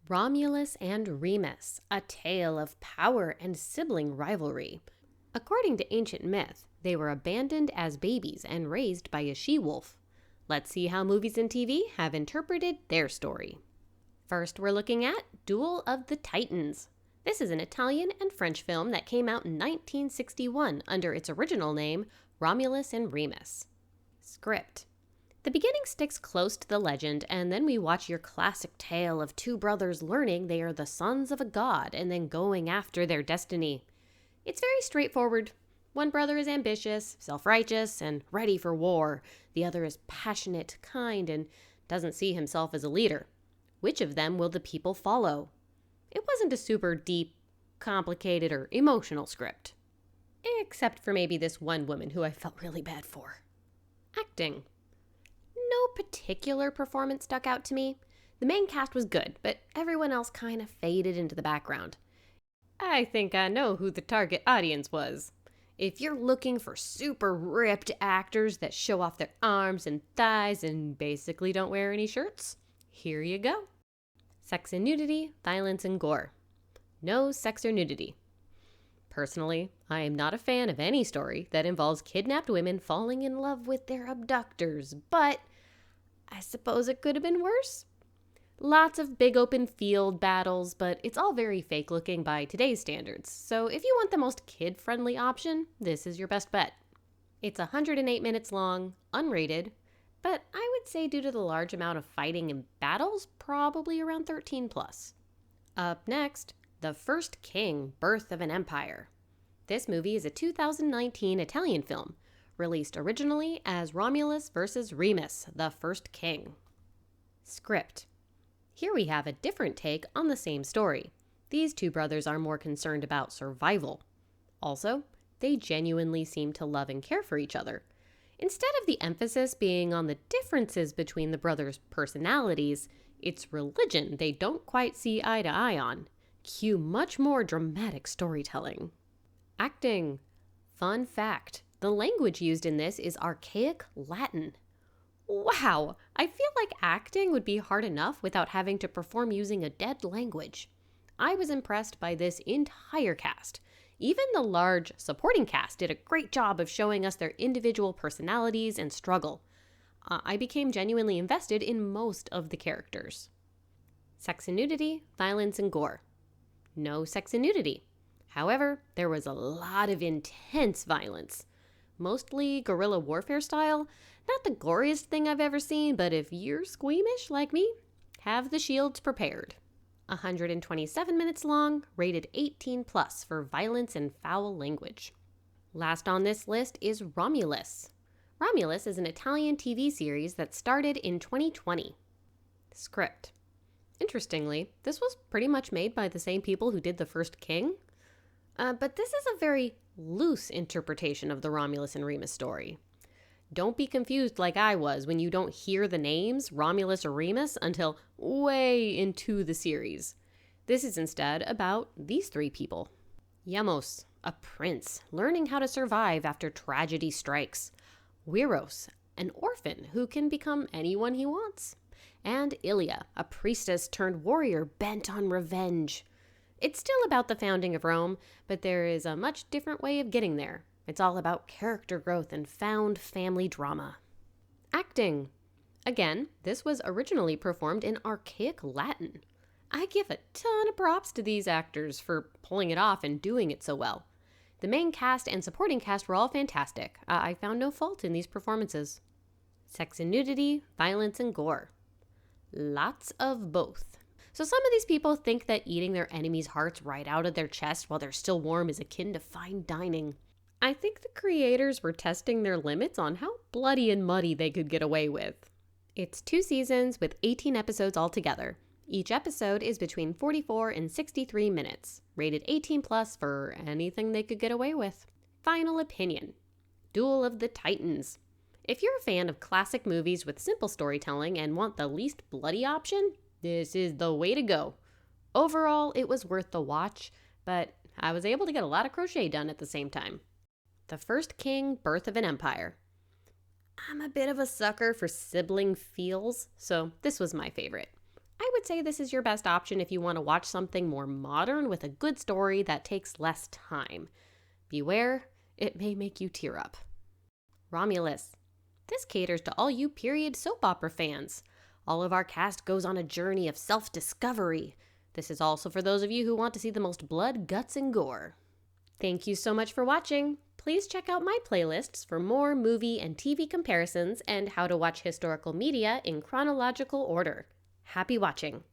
Romulus and Remus, a tale of power and sibling rivalry. According to ancient myth, they were abandoned as babies and raised by a she-wolf. Let's see how movies and TV have interpreted their story. First, we're looking at Duel of the Titans. This is an Italian and French film that came out in 1961 under its original name, Romulus and Remus. Script. The beginning sticks close to the legend, and then we watch your classic tale of two brothers learning they are the sons of a god and then going after their destiny. It's very straightforward. One brother is ambitious, self-righteous, and ready for war. The other is passionate, kind, and doesn't see himself as a leader. Which of them will the people follow? It wasn't a super deep, complicated, or emotional script. Except for maybe this one woman who I felt really bad for. Acting. No particular performance stuck out to me. The main cast was good, but everyone else kind of faded into the background. I think I know who the target audience was. If you're looking for super ripped actors that show off their arms and thighs and basically don't wear any shirts, here you go. Sex and nudity, violence and gore. No sex or nudity. Personally, I am not a fan of any story that involves kidnapped women falling in love with their abductors, but I suppose it could have been worse. Lots of big open field battles, but it's all very fake looking by today's standards, so if you want the most kid-friendly option, this is your best bet. It's 108 minutes long, unrated, but I would say due to the large amount of fighting and battles, probably around 13 plus. Up next, The First King, Birth of an Empire. This movie is a 2019 Italian film, released originally as Romulus vs. Remus, The First King. Script. Here we have a different take on the same story. These two brothers are more concerned about survival. Also, they genuinely seem to love and care for each other. Instead of the emphasis being on the differences between the brothers' personalities, it's religion they don't quite see eye to eye on. Cue much more dramatic storytelling. Acting. Fun fact. The language used in this is archaic Latin. Wow, I feel like acting would be hard enough without having to perform using a dead language. I was impressed by this entire cast. Even the large supporting cast did a great job of showing us their individual personalities and struggle. I became genuinely invested in most of the characters. Sex and nudity, violence and gore. No sex and nudity. However, there was a lot of intense violence. Mostly guerrilla warfare style. Not the goriest thing I've ever seen, but if you're squeamish like me, have the shields prepared. 127 minutes long, rated 18 plus for violence and foul language. Last on this list is Romulus. Romulus is an Italian TV series that started in 2020. Script. Interestingly, this was pretty much made by the same people who did The First King. But this is a very loose interpretation of the Romulus and Remus story. Don't be confused like I was when you don't hear the names Romulus or Remus until way into the series. This is instead about these three people. Yamos, a prince, learning how to survive after tragedy strikes. Wiros, an orphan who can become anyone he wants. And Ilia, a priestess turned warrior bent on revenge. It's still about the founding of Rome, but there is a much different way of getting there. It's all about character growth and found family drama. Acting. Again, this was originally performed in archaic Latin. I give a ton of props to these actors for pulling it off and doing it so well. The main cast and supporting cast were all fantastic. I found no fault in these performances. Sex and nudity, violence and gore. Lots of both. So some of these people think that eating their enemies' hearts right out of their chest while they're still warm is akin to fine dining. I think the creators were testing their limits on how bloody and muddy they could get away with. It's 2 seasons with 18 episodes altogether. Each episode is between 44 and 63 minutes, rated 18 plus for anything they could get away with. Final opinion. Duel of the Titans. If you're a fan of classic movies with simple storytelling and want the least bloody option, this is the way to go. Overall, it was worth the watch, but I was able to get a lot of crochet done at the same time. The First King, Birth of an Empire. I'm a bit of a sucker for sibling feels, so this was my favorite. I would say this is your best option if you want to watch something more modern with a good story that takes less time. Beware, it may make you tear up. Romulus. This caters to all you period soap opera fans. All of our cast goes on a journey of self-discovery. This is also for those of you who want to see the most blood, guts, and gore. Thank you so much for watching. Please check out my playlists for more movie and TV comparisons and how to watch historical media in chronological order. Happy watching!